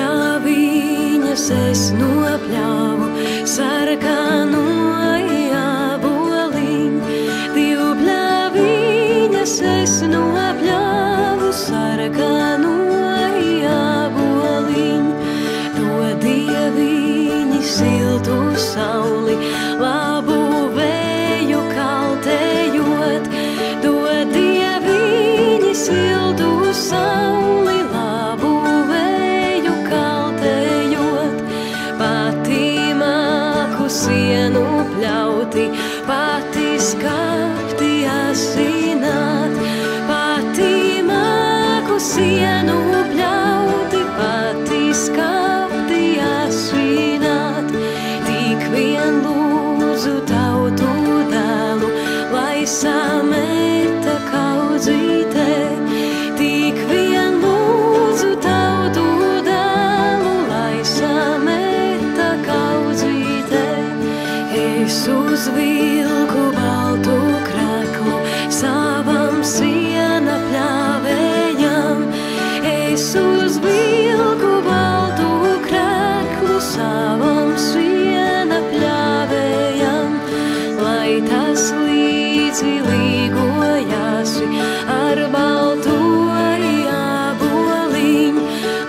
Divpļāviņas es nopļāvu, sarkanu āboliņ. Divpļāviņas es nopļāvu, sarkanu āboliņ. To dieviņi siltu sauli, labu vēju kaltējot. To dieviņi siltu sauli, labu vēju kaltējot. Pati māku sienu pļauti, pati skapti asināt. Pati māku sienu pļauti, pati skapti asināt. Tik vien lūdzu tautu dēlu, lai sameta kaudzītē. Tik vien lūdzu tautu dēlu, lai sameta kaudzītē. Es uzvilku baltu kraklu savam siena pļāvējam. Es uzvilku baltu kraklu savam siena pļāvējam. Lai tas līdzi līgojāsi ar baltu āboliņ.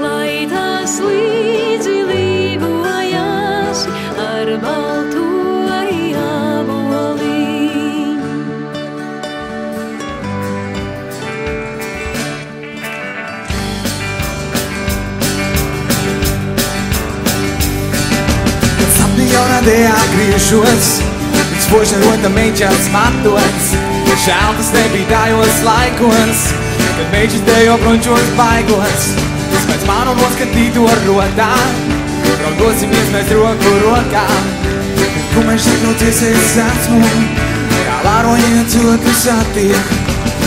Lai tas līdzi līgojāsi ar baltu āboliņ. Kad sapni jaunadējā griežos, līdz vožarota meņķās matots. Žēl tas nebija tajos laikos, kad meģis dejo brončos baigos. Tas pēc manu noskatīto rotā, raudosimies mēs roku rokā. Ko mēs šaknoties es esmu, kā lāroņiem cilvēku satiek.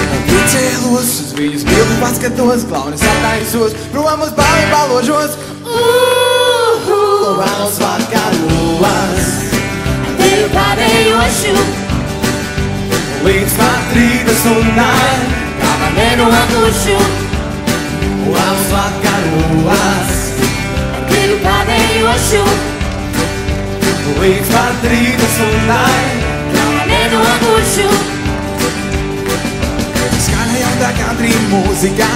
Un piecēlos uz viņas bildi paskatos, klaunis attaizos, prom uz bali baložos. Vēlos vakaros, Tevi pādējošu, līdz pat rīta stundai, kā man nenogušu. vēlos vakaros, Tevi pādējošu, līdz pat rīta stundai. kā man nenogušu. Skaņa jau tā country mūzika,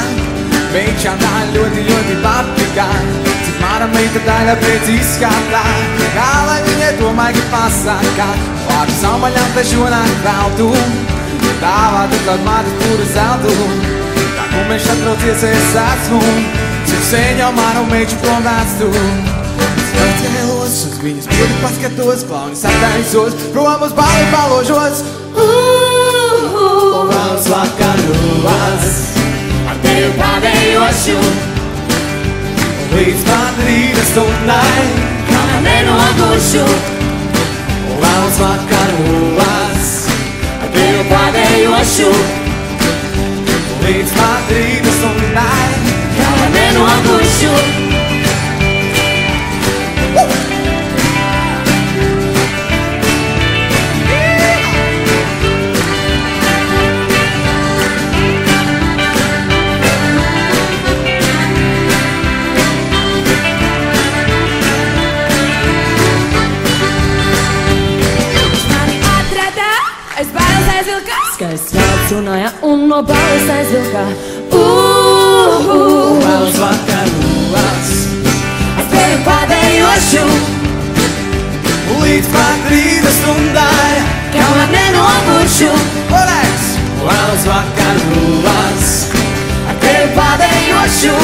beigšām tā ļoti patika. Cik mana meita daļa priec izskatā, kā lai viņai to maigi pasaka. Vārdu saumaļām te šonāk veltu, dāvā turklāt mātes pūru zeltu. Tā ko mēs atraucies es esmu, cik sen jau manu meiču prom vēstu. Pacēlos uz viņas bildi paskatos, klaunis attaizos, prom uz bali baložos. Vēlos vakaros, Ar Tevi pādējošu, līdz pat rīta stundai, kā man nenogušu. vēlos vakaros, Ar Tevi pādējošu, līdz pat rīta stundai. kā man nenogušu. Mani atrada, es bailes aizvilkā. Skaists vārds runāja un no bailes aizvilkā. Vēlos vakaros, Ar Tevi pādējošu, līdz pat rīta stundai. kā man nenogušu. Vēlos vakaros, Ar Tevi pādējošu,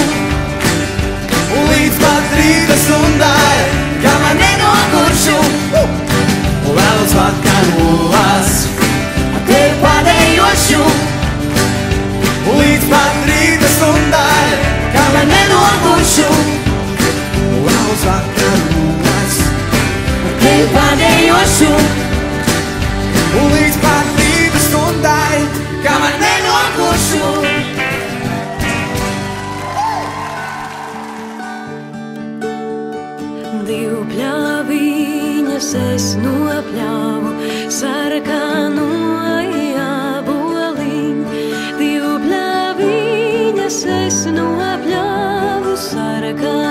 līdz pat rīta stundai. kā man nenogušu. Vēlos vakaros, Ar Tevi pādējošu, līdz pat rīta stundai. kā man nenogušu. Vēlos vakaros, Ar Tevi pādējošu, līdz pat rīta stundai. Kamēr nenogušu. Divpļāviņas es nopļāvu, sarkanu āboliņ. Divpļāviņas es nopļāvu, sarkanu sarkana